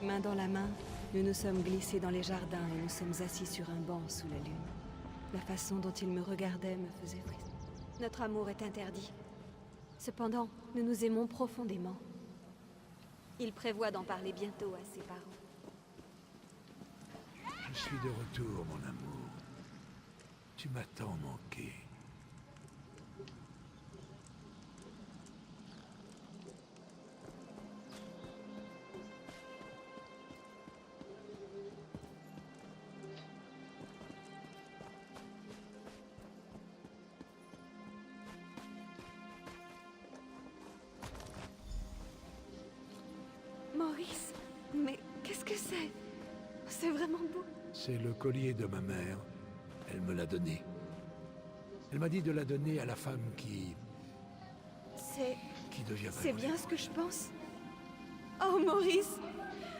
Main dans la main, nous nous sommes glissés dans les jardins et nous sommes assis sur un banc sous la lune. La façon dont il me regardait me faisait frisson. Notre amour est interdit. Cependant, nous nous aimons profondément. Il prévoit d'en parler bientôt à ses parents. Je suis de retour, mon amour. Tu m'as tant manqué. Maurice, mais qu'est-ce que c'est? C'est vraiment beau. C'est le collier de ma mère. Elle me l'a donné. Elle m'a dit de la donner à la femme qui devient C'est vraiment bien ce que je pense. Oh Maurice,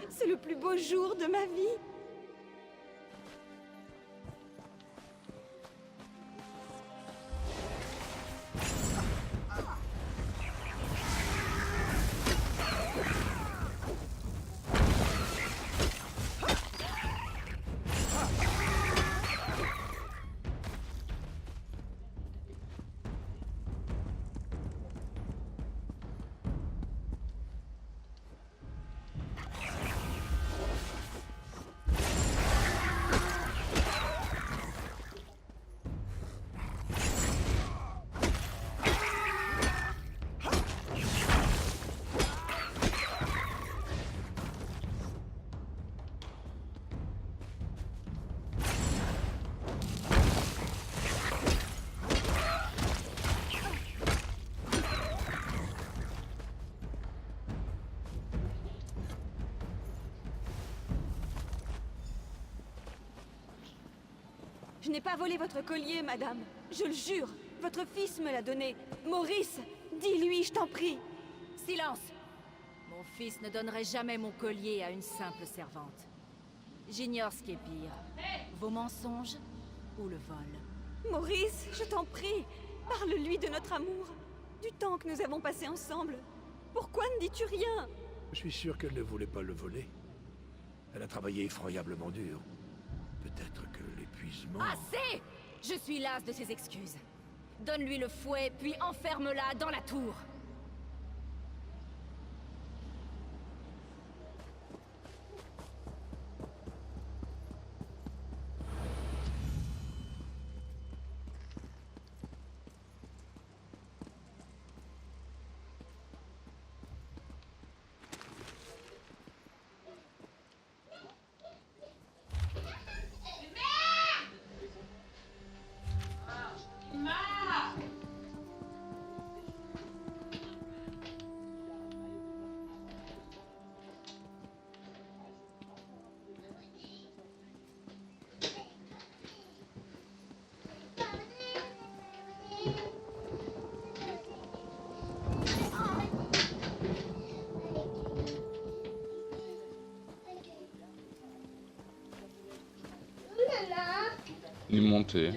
c'est le plus beau jour de ma vie. Je n'ai pas volé votre collier, madame. Je le jure. Votre fils me l'a donné. Maurice, dis-lui, je t'en prie. Silence! Mon fils ne donnerait jamais mon collier à une simple servante. J'ignore ce qui est pire. Vos mensonges ou le vol. Maurice, je t'en prie. Parle-lui de notre amour. Du temps que nous avons passé ensemble. Pourquoi ne dis-tu rien? Je suis sûr qu'elle ne voulait pas le voler. Elle a travaillé effroyablement dur. Peut-être que l'épuisement... Assez! Je suis lasse de ses excuses. Donne-lui le fouet, puis enferme-la dans la tour. Une montée.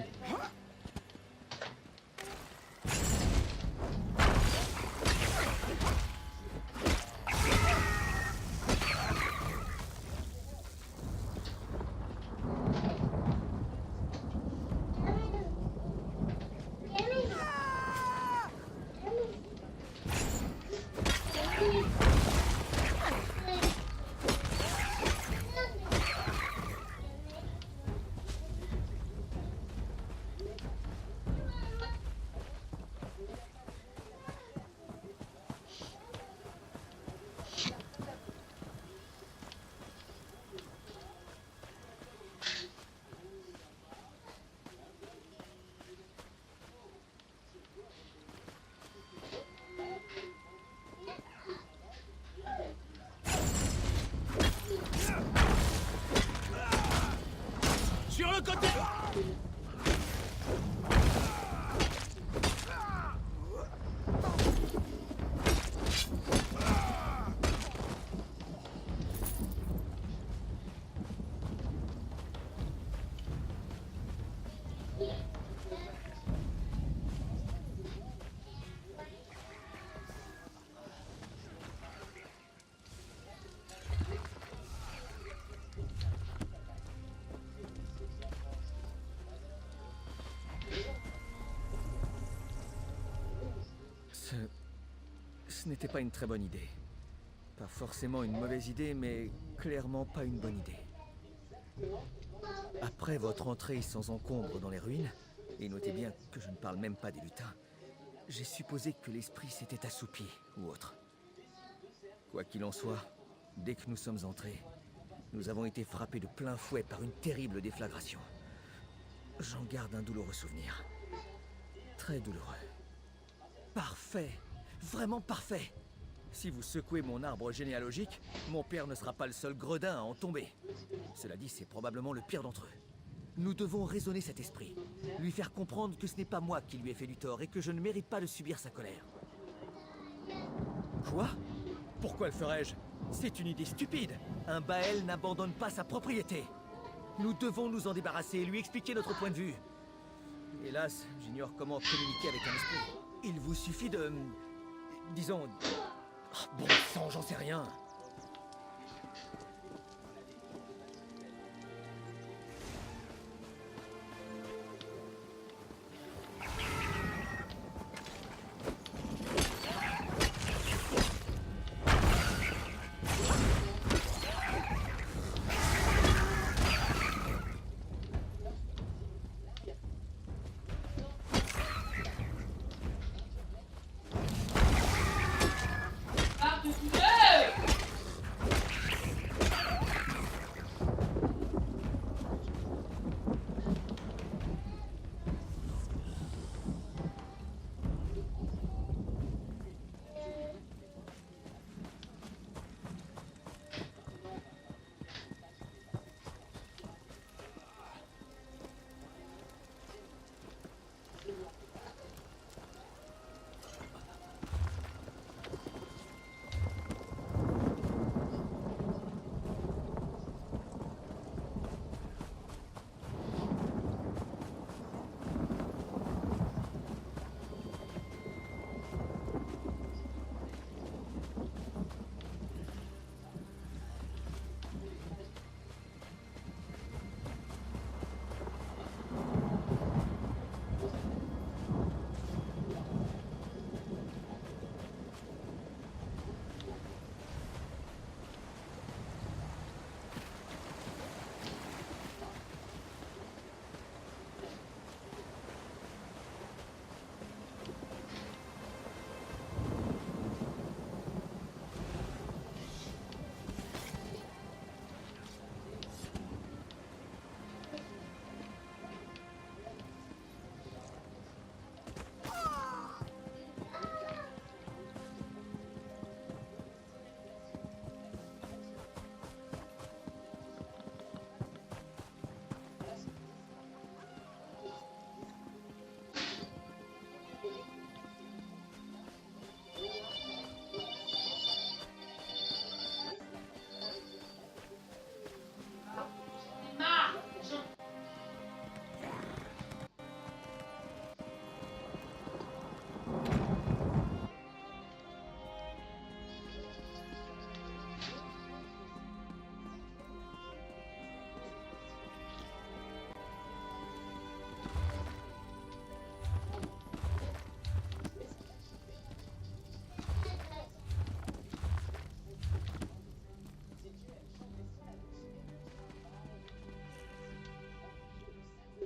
Ce n'était pas une très bonne idée. Pas forcément une mauvaise idée, mais clairement pas une bonne idée. Après votre entrée sans encombre dans les ruines, et notez bien que je ne parle même pas des lutins, j'ai supposé que l'esprit s'était assoupi, ou autre. Quoi qu'il en soit, dès que nous sommes entrés, nous avons été frappés de plein fouet par une terrible déflagration. J'en garde un douloureux souvenir. Très douloureux. Parfait! Vraiment parfait! Si vous secouez mon arbre généalogique, mon père ne sera pas le seul gredin à en tomber. Cela dit, c'est probablement le pire d'entre eux. Nous devons raisonner cet esprit, lui faire comprendre que ce n'est pas moi qui lui ai fait du tort et que je ne mérite pas de subir sa colère. Quoi? Pourquoi le ferais-je? C'est une idée stupide. Un Baël n'abandonne pas sa propriété. Nous devons nous en débarrasser et lui expliquer notre point de vue. Hélas, j'ignore comment communiquer avec un esprit. Il vous suffit de... disons... Ah, bon sang, j'en sais rien.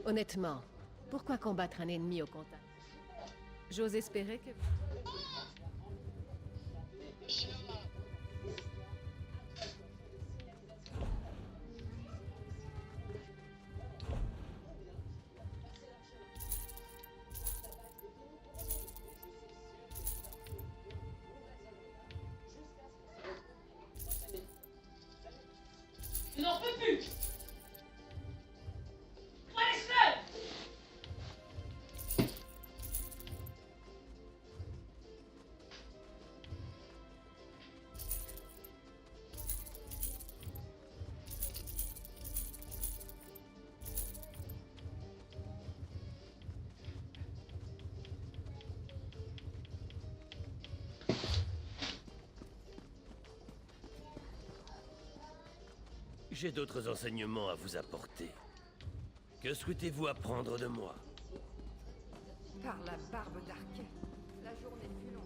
Honnêtement, pourquoi combattre un ennemi au contact? J'ose espérer que... Je n'en peux plus! J'ai d'autres enseignements à vous apporter. Que souhaitez-vous apprendre de moi? Par la barbe d'Arquet, la journée fut longue.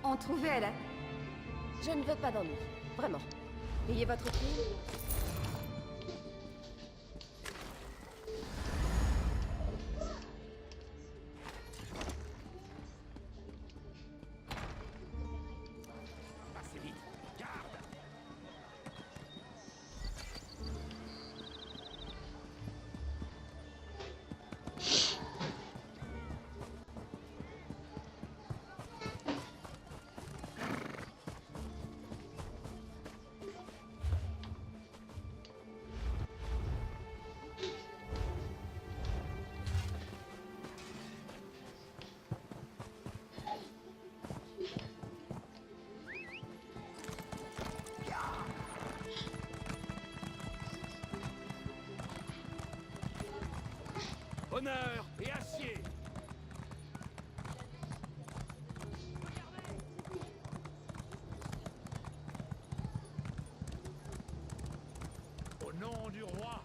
On trouvait la... Je ne veux pas d'ennui. Vraiment. Ayez votre prix. Passez vite. Garde! Honneur et acier! Au nom du roi!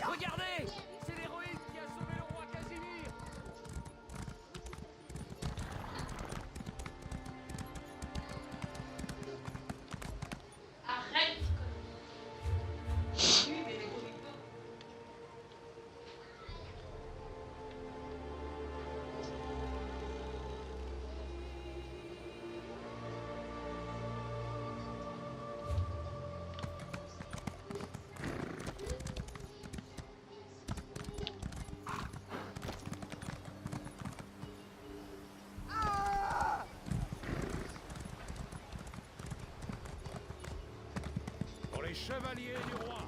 Regardez! C'est l'héroïne qui a sauvé le roi Casimir! Arrête. Oui, mais les gros mythos. Pour les chevaliers du roi!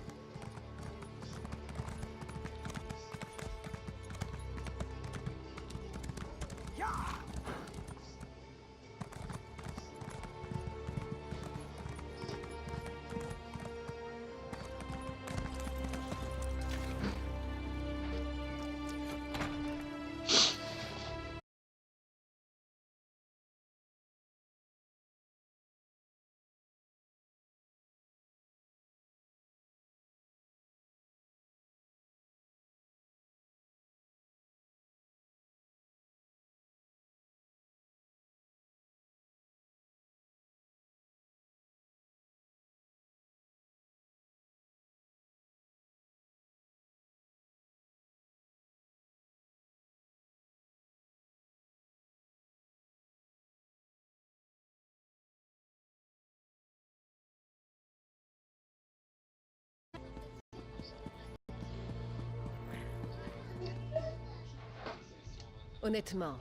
Honnêtement,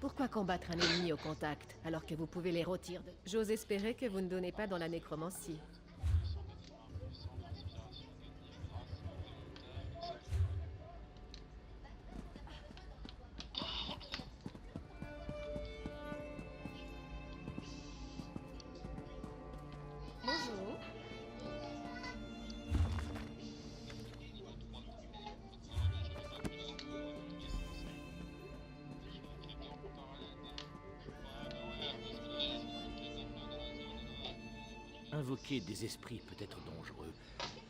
pourquoi combattre un ennemi au contact alors que vous pouvez les rôtir de... J'ose espérer que vous ne donnez pas dans la nécromancie. Bonjour. Invoquer des esprits peut être dangereux.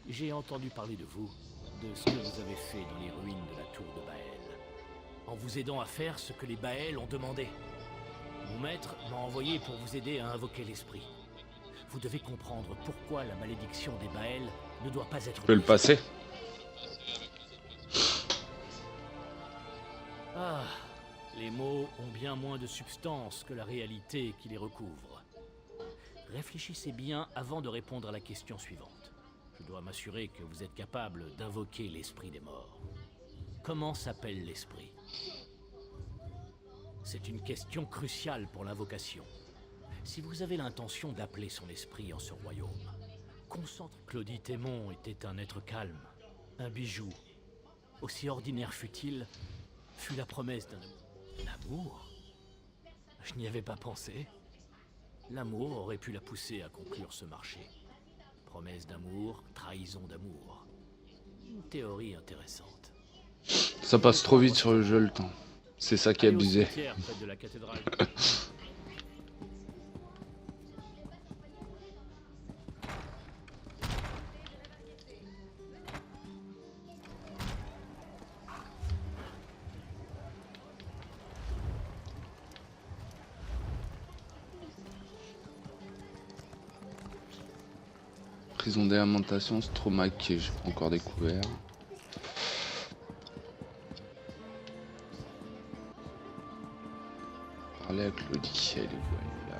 J'ai entendu parler de vous, de ce que vous avez fait dans les ruines de la tour de Baël, en vous aidant à faire ce que les Baël ont demandé. Mon maître m'a envoyé pour vous aider à invoquer l'esprit. Vous devez comprendre pourquoi la malédiction des Baël ne doit pas être... Je peux le passer. Ah, les mots ont bien moins de substance que la réalité qui les recouvre. Réfléchissez bien avant de répondre à la question suivante. Je dois m'assurer que vous êtes capable d'invoquer l'esprit des morts. Comment s'appelle l'esprit? C'est une question cruciale pour l'invocation. Si vous avez l'intention d'appeler son esprit en ce royaume, concentrez. Claudie Thémon était un être calme, un bijou. Aussi ordinaire fut-il, fut la promesse d'un amour. Je n'y avais pas pensé. L'amour aurait pu la pousser à conclure ce marché. Promesse d'amour, trahison d'amour. Une théorie intéressante. Ça passe trop vite sur le jeu le temps. C'est ça qui est Allez au abusé. cimetière, près de la cathédrale. Prison des lamentations, Stromae qui j'ai pas encore découvert. Parler avec Claudie, elle est où, elle est là.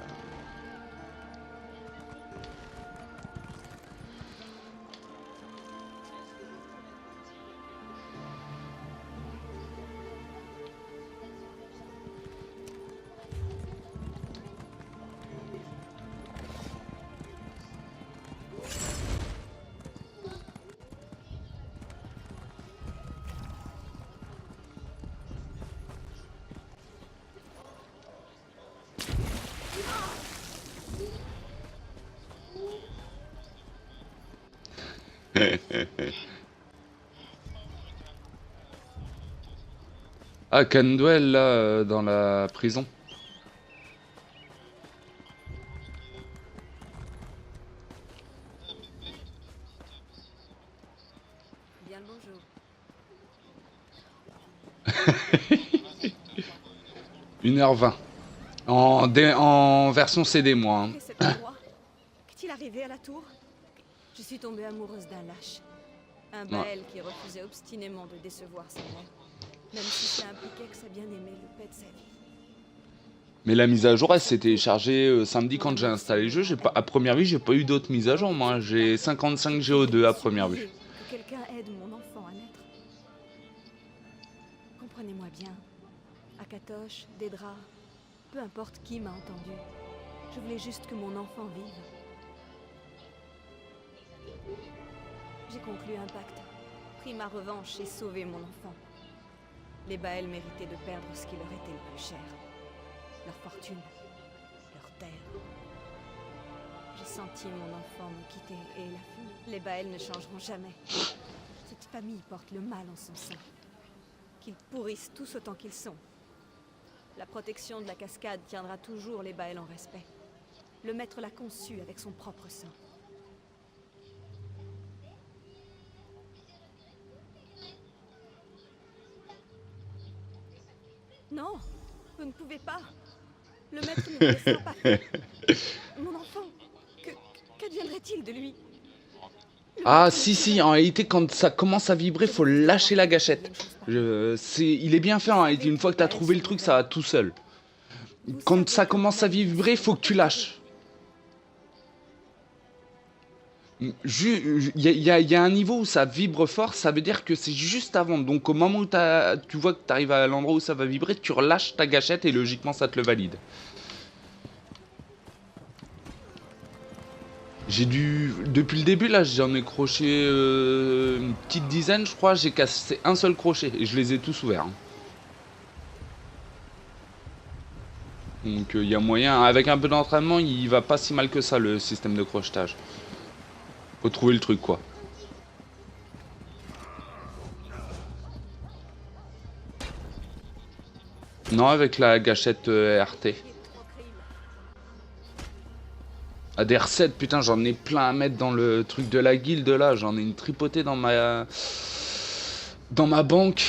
Ah, Candwell là, dans la prison. Bien le bonjour. 1h20. En version CD, moi. Hein. Et cet endroit, qu'est-il arrivé à la tour? Je suis tombée amoureuse d'un lâche. Un Baël qui refusait obstinément de décevoir sa mère. Même si ça impliquait que sa bien-aimée le paie de sa vie. Mais la mise à jour, elle s'est téléchargée samedi quand j'ai installé le jeu. À première vue, j'ai pas eu d'autres mises à jour. Moi, j'ai 55 GO2 à première vue. Que quelqu'un aide mon enfant à naître. Comprenez-moi bien. Akatosh, Dedra, peu importe qui m'a entendu. Je voulais juste que mon enfant vive. J'ai conclu un pacte, pris ma revanche et sauvé mon enfant. Les Baëls méritaient de perdre ce qui leur était le plus cher. Leur fortune, leur terre. J'ai senti mon enfant me quitter et la fume. Les Baëls ne changeront jamais. Cette famille porte le mal en son sein. Qu'ils pourrissent tous autant qu'ils sont. La protection de la cascade tiendra toujours les Baëls en respect. Le maître l'a conçu avec son propre sang. Non, vous ne pouvez pas. Le maître ne me laissera pas. Mon enfant, qu'adviendrait-il de lui? Ah si, en réalité quand ça commence à vibrer, faut lâcher la gâchette. Il est bien fait en réalité, une fois que t'as trouvé le truc, ça va tout seul. Quand ça commence à vibrer, faut que tu lâches. Il y a un niveau où ça vibre fort, ça veut dire que c'est juste avant. Donc au moment où tu vois que tu arrives à l'endroit où ça va vibrer, tu relâches ta gâchette et logiquement ça te le valide. Depuis le début là, j'en ai croché une petite dizaine je crois, j'ai cassé un seul crochet et je les ai tous ouverts. Hein. Donc il y a moyen, avec un peu d'entraînement, il va pas si mal que ça le système de crochetage. Faut trouver le truc quoi. Non, avec la gâchette RT. Ah, des recettes, putain, j'en ai plein à mettre dans le truc de la guilde là. J'en ai une tripotée dans ma banque.